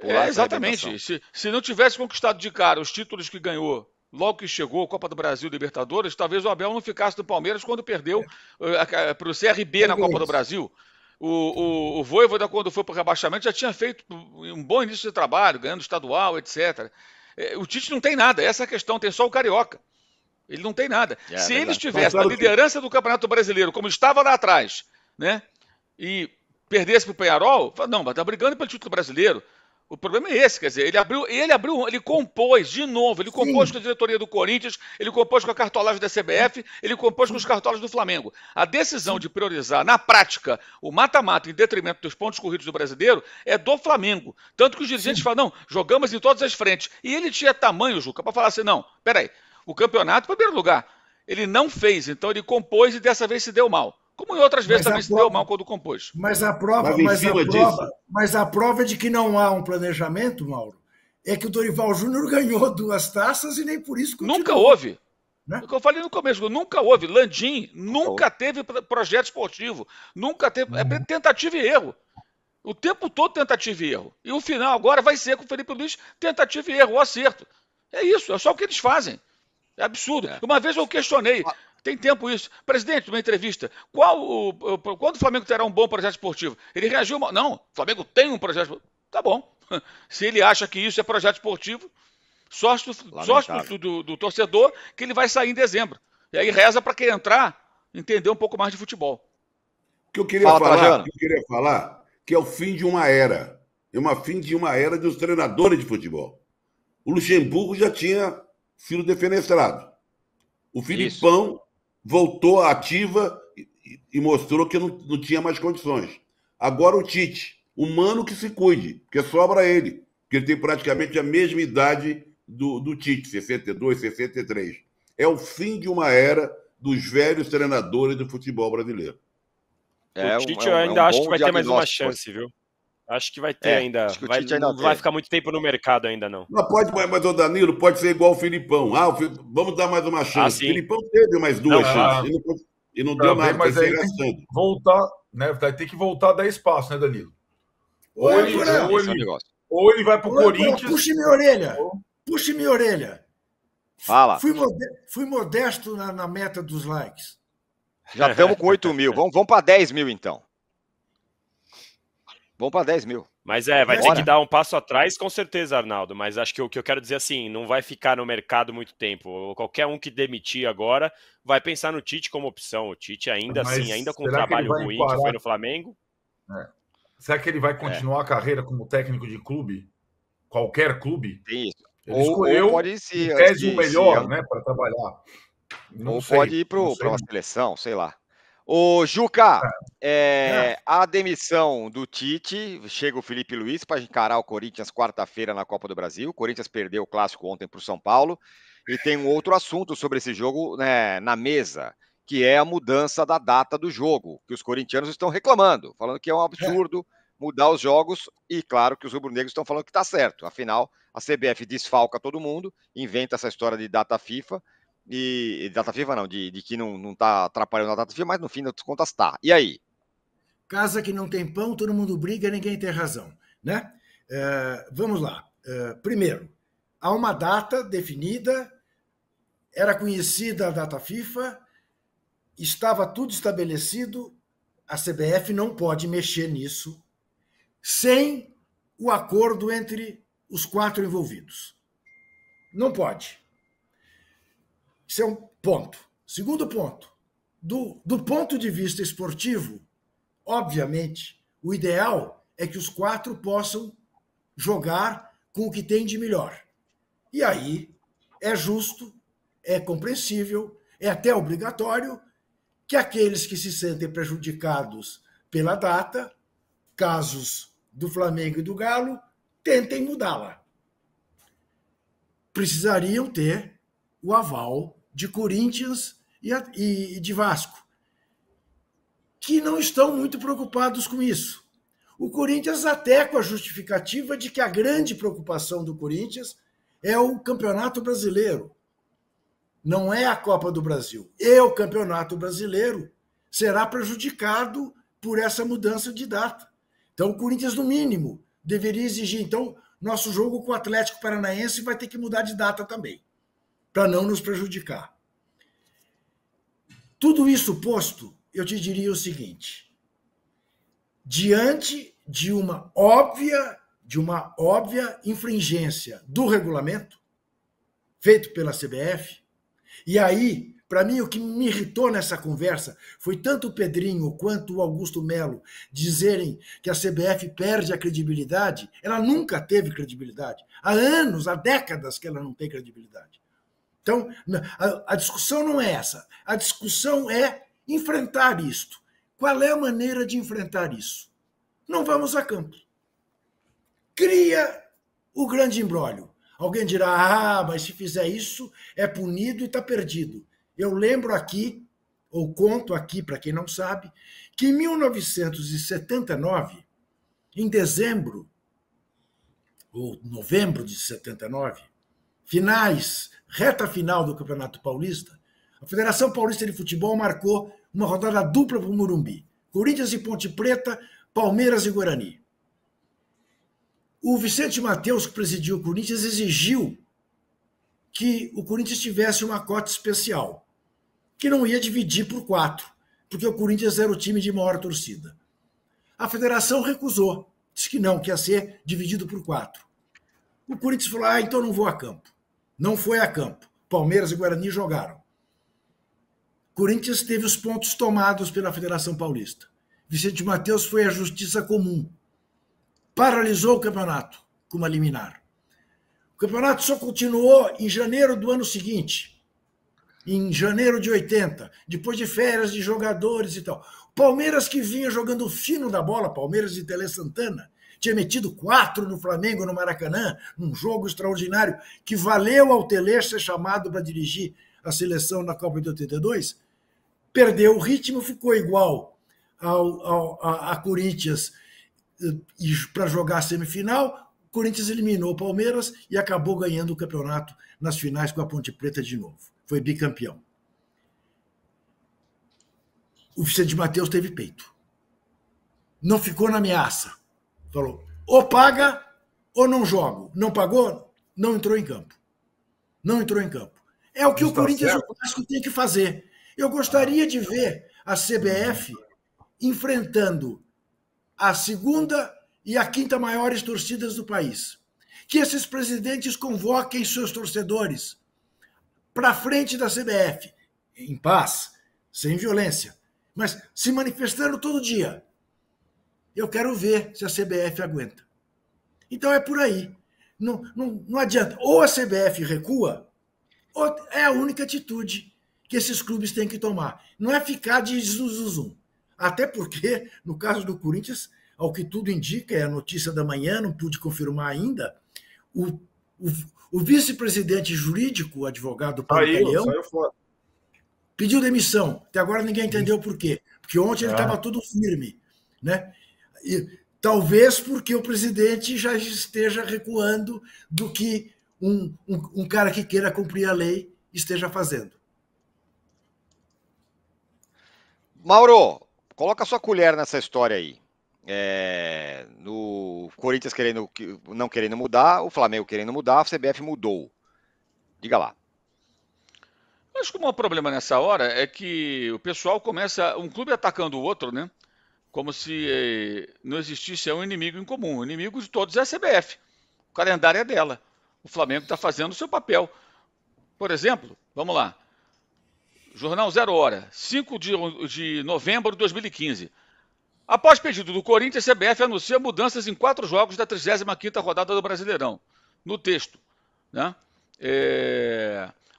pular essa arrebentação. Exatamente. Se não tivesse conquistado de cara os títulos que ganhou logo que chegou, Copa do Brasil, Libertadores, talvez o Abel não ficasse no Palmeiras quando perdeu para o CRB na Copa do Brasil. O Vojvoda, quando foi para o rebaixamento, já tinha feito um bom início de trabalho, ganhando estadual, etc. O Tite não tem nada, essa é a questão, tem só o Carioca. Ele não tem nada. Se ele estivesse na liderança do Campeonato Brasileiro, como estava lá atrás, né, e perdesse para o Peñarol, não, mas está brigando pelo título brasileiro. O problema é esse, quer dizer, ele compôs de novo, ele compôs com a diretoria do Corinthians, ele compôs com a cartolagem da CBF, ele compôs com os cartolas do Flamengo. A decisão de priorizar, na prática, o mata-mata em detrimento dos pontos corridos do brasileiro é do Flamengo. Tanto que os dirigentes falam, não, jogamos em todas as frentes. E ele tinha tamanho, Juca, para falar assim, não, peraí, o campeonato, em primeiro lugar, ele não fez, então ele compôs e dessa vez se deu mal. Como em outras vezes também se deu mal quando compôs. Mas a prova de que não há um planejamento, Mauro, é que o Dorival Júnior ganhou 2 taças e nem por isso continuou. Nunca houve. Né? O que eu falei no começo, nunca houve. Landim nunca teve projeto esportivo. Nunca teve. É tentativa e erro. O tempo todo tentativa e erro. E o final agora vai ser com o Felipe Luiz tentativa e erro, ou acerto. É isso, é só o que eles fazem. É absurdo. Uma vez eu questionei. Tem tempo isso. Presidente, uma entrevista. Quando o Flamengo terá um bom projeto esportivo? Ele reagiu. Não, o Flamengo tem um projeto esportivo. Tá bom. Se ele acha que isso é projeto esportivo, sorte do torcedor que ele vai sair em dezembro. E aí reza para quem entrar entender um pouco mais de futebol. O que eu queria falar que é o fim de uma era. É o fim de uma era dos treinadores de futebol. O Luxemburgo já tinha sido defenestrado. O Filipão voltou ativa e mostrou que não tinha mais condições. Agora o Tite, humano que se cuide, porque sobra ele, porque ele tem praticamente a mesma idade do Tite, 62, 63. É o fim de uma era dos velhos treinadores do futebol brasileiro. O Tite eu ainda acho que vai ter mais uma chance, viu? Acho que vai ter ainda. Não vai ficar muito tempo no mercado ainda, não. Mas o Danilo pode ser igual o Filipão. Vamos dar mais uma chance. O Filipão teve mais 2 chances. E não deu nada, mas aí tem que voltar, né? Vai ter que voltar a dar espaço, né, Danilo? Ou ele vai pro Corinthians. Puxe minha orelha. Fala. Fui modesto na meta dos likes. Já estamos com 8 mil. Vamos para 10 mil, então. Vamos para 10 mil. Mas vai ter que dar um passo atrás, com certeza, Arnaldo. Mas acho que o que eu quero dizer assim, não vai ficar no mercado muito tempo. Qualquer um que demitir agora vai pensar no Tite como opção. O Tite ainda com um trabalho ruim que foi no Flamengo. Será que ele vai continuar a carreira como técnico de clube? Qualquer clube? Isso. Ele escolheu pode ser, o melhor, né, para trabalhar. Pode ir para uma seleção, sei lá. Ô, Juca, a demissão do Tite, chega o Felipe Luiz para encarar o Corinthians quarta-feira na Copa do Brasil. O Corinthians perdeu o clássico ontem para o São Paulo. E tem um outro assunto sobre esse jogo, né, na mesa, que é a mudança da data do jogo, que os corintianos estão reclamando, falando que é um absurdo mudar os jogos, e claro que os rubro-negros estão falando que está certo. Afinal, a CBF desfalca todo mundo, inventa essa história de data FIFA, e data FIFA não, de que não está atrapalhando a data FIFA, mas no fim das contas está. E aí? Casa que não tem pão, todo mundo briga, ninguém tem razão, né? Vamos lá. Primeiro, há uma data definida, era conhecida a data FIFA, estava tudo estabelecido, a CBF não pode mexer nisso sem o acordo entre os 4 envolvidos. Não pode. Isso é um ponto. Segundo ponto, do ponto de vista esportivo, obviamente, o ideal é que os 4 possam jogar com o que tem de melhor. E aí é justo, é compreensível, é até obrigatório que aqueles que se sentem prejudicados pela data, casos do Flamengo e do Galo, tentem mudá-la. Precisariam ter o aval de Corinthians e de Vasco, que não estão muito preocupados com isso. O Corinthians até com a justificativa de que a grande preocupação do Corinthians é o Campeonato Brasileiro, não é a Copa do Brasil. E o Campeonato Brasileiro será prejudicado por essa mudança de data. Então, o Corinthians, no mínimo, deveria exigir. Então, nosso jogo com o Atlético Paranaense vai ter que mudar de data também, para não nos prejudicar. Tudo isso posto, eu te diria o seguinte: diante de uma óbvia infringência do regulamento feito pela CBF, e aí, para mim, o que me irritou nessa conversa foi tanto o Pedrinho quanto o Augusto Melo dizerem que a CBF perde a credibilidade. Ela nunca teve credibilidade. Há anos, há décadas que ela não tem credibilidade. Então, a discussão não é essa. A discussão é enfrentar isto. Qual é a maneira de enfrentar isso? Não vamos a campo. Cria o grande imbróglio. Alguém dirá, mas se fizer isso, é punido e está perdido. Eu lembro aqui, ou conto aqui para quem não sabe, que em 1979, em dezembro, ou novembro de 79, reta final do Campeonato Paulista, a Federação Paulista de Futebol marcou uma rodada dupla para o Morumbi. Corinthians e Ponte Preta, Palmeiras e Guarani. O Vicente Mateus, que presidiu o Corinthians, exigiu que o Corinthians tivesse uma cota especial, que não ia dividir por 4, porque o Corinthians era o time de maior torcida. A federação recusou, disse que não, que ia ser dividido por 4. O Corinthians falou, então não vou a campo. Não foi a campo. Palmeiras e Guarani jogaram. Corinthians teve os pontos tomados pela Federação Paulista. Vicente Mateus foi à Justiça Comum. Paralisou o campeonato com uma liminar. O campeonato só continuou em janeiro do ano seguinte, em janeiro de 80, depois de férias de jogadores e tal. O Palmeiras, que vinha jogando fino da bola, Palmeiras de Tele Santana, tinha metido 4 no Flamengo, no Maracanã, num jogo extraordinário, que valeu ao Tele ser chamado para dirigir a seleção na Copa de 82, perdeu o ritmo, ficou igual a Corinthians para jogar a semifinal. O Corinthians eliminou o Palmeiras e acabou ganhando o campeonato nas finais com a Ponte Preta de novo. Foi bicampeão. O Vicente Mateus teve peito. Não ficou na ameaça. Falou, ou paga ou não jogo. Não pagou, não entrou em campo. Não entrou em campo. É o que o Corinthians e o Vasco tem que fazer. Eu gostaria de ver a CBF enfrentando a segunda e a quinta maiores torcidas do país. Que esses presidentes convoquem seus torcedores para frente da CBF, em paz, sem violência, mas se manifestando todo dia. Eu quero ver se a CBF aguenta. Então é por aí. Não adianta. Ou a CBF recua, ou é a única atitude que esses clubes têm que tomar. Não é ficar de zuzuzum. Até porque, no caso do Corinthians, ao que tudo indica, é a notícia da manhã, não pude confirmar ainda, o vice-presidente jurídico, o advogado Paulo Calhão, pediu demissão. Até agora ninguém entendeu por quê. Porque ontem ele estava tudo firme. Né? E, talvez porque o presidente já esteja recuando do que um cara que queira cumprir a lei esteja fazendo. Mauro, coloca a sua colher nessa história aí. No Corinthians não querendo mudar, o Flamengo querendo mudar, a CBF mudou. Diga lá. Acho que o maior problema nessa hora é que o pessoal começa, um clube atacando o outro, né? Como se não existisse um inimigo em comum. O inimigo de todos é a CBF. O calendário é dela. O Flamengo está fazendo o seu papel. Por exemplo, vamos lá. Jornal 0 Hora, 5 de novembro de 2015. Após pedido do Corinthians, a CBF anuncia mudanças em 4 jogos da 35ª rodada do Brasileirão. No texto, né?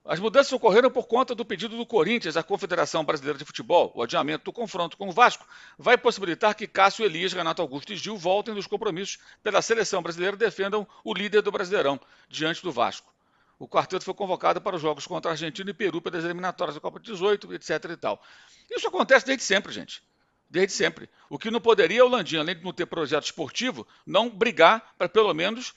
As mudanças ocorreram por conta do pedido do Corinthians à Confederação Brasileira de Futebol. O adiamento do confronto com o Vasco vai possibilitar que Cássio, Elias, Renato Augusto e Gil voltem dos compromissos pela seleção brasileira e defendam o líder do Brasileirão diante do Vasco. O quarteto foi convocado para os jogos contra a Argentina e Peru pelas eliminatórias da Copa 18, etc. e tal. Isso acontece desde sempre, gente. Desde sempre. O que não poderia é o Landim, além de não ter projeto esportivo, não brigar para pelo menos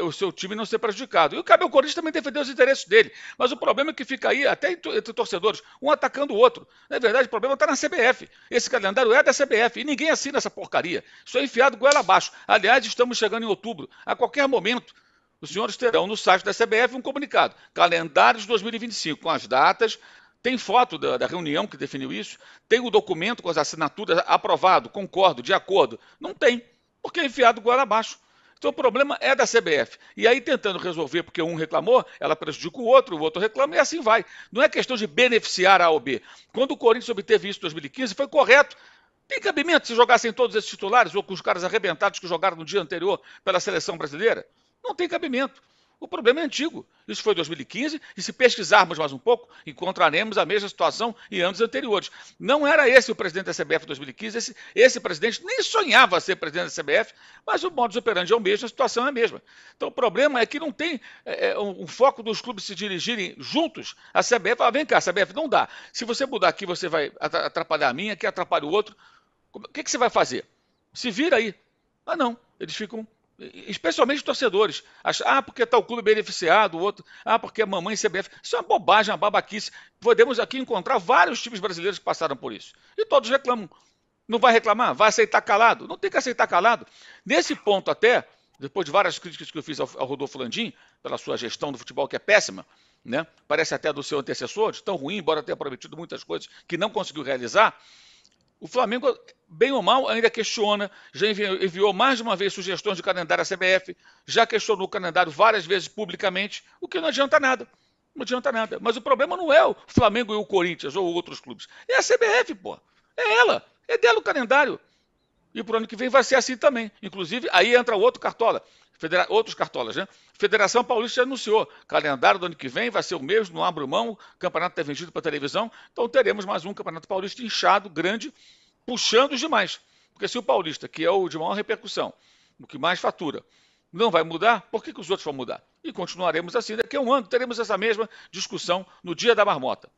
o seu time não ser prejudicado. E cabe ao Corinthians também defender os interesses dele. Mas o problema é que fica aí, até entre torcedores, um atacando o outro. Na verdade, o problema está na CBF. Esse calendário é da CBF e ninguém assina essa porcaria. Isso é enfiado goela abaixo. Aliás, estamos chegando em outubro. A qualquer momento, os senhores terão no site da CBF um comunicado. Calendário de 2025, com as datas. Tem foto da reunião que definiu isso? Tem o documento com as assinaturas aprovado, concordo, de acordo? Não tem, porque é enfiado goela abaixo. Então o problema é da CBF. E aí tentando resolver porque um reclamou, ela prejudica o outro reclama e assim vai. Não é questão de beneficiar a ou B. Quando o Corinthians obteve isso em 2015, foi correto. Tem cabimento se jogassem todos esses titulares ou com os caras arrebentados que jogaram no dia anterior pela seleção brasileira? Não tem cabimento. O problema é antigo. Isso foi em 2015 e se pesquisarmos mais um pouco, encontraremos a mesma situação em anos anteriores. Não era esse o presidente da CBF em 2015, esse presidente nem sonhava ser presidente da CBF, mas o modus operandi é o mesmo, a situação é a mesma. Então o problema é que não tem um foco dos clubes se dirigirem juntos. A CBF fala, vem cá, CBF, não dá. Se você mudar aqui, você vai atrapalhar a minha, aqui atrapalha o outro. O que você vai fazer? Se vira aí. Ah, não. Eles ficam... especialmente os torcedores, porque está o clube beneficiado, o outro, porque a mamãe CBF, isso é uma bobagem, uma babaquice. Podemos aqui encontrar vários times brasileiros que passaram por isso, e todos reclamam. Não vai reclamar? Vai aceitar calado? Não tem que aceitar calado. Nesse ponto até, depois de várias críticas que eu fiz ao Rodolfo Landim, pela sua gestão do futebol que é péssima, né? Parece até do seu antecessor, de tão ruim, embora tenha prometido muitas coisas que não conseguiu realizar. O Flamengo, bem ou mal, ainda questiona, já enviou mais de uma vez sugestões de calendário à CBF, já questionou o calendário várias vezes publicamente, o que não adianta nada. Não adianta nada. Mas o problema não é o Flamengo e o Corinthians ou outros clubes. É a CBF, pô. É ela. É dela o calendário. E pro ano que vem vai ser assim também. Inclusive, aí entra outro cartola. Outros cartolas, né? Federação Paulista já anunciou. Calendário do ano que vem vai ser o mesmo, não abro mão. O campeonato está vendido para televisão. Então teremos mais um Campeonato Paulista inchado, grande, puxando os demais. Porque se o Paulista, que é o de maior repercussão, o que mais fatura, não vai mudar, por que os outros vão mudar? E continuaremos assim. Daqui a um ano teremos essa mesma discussão no Dia da Marmota.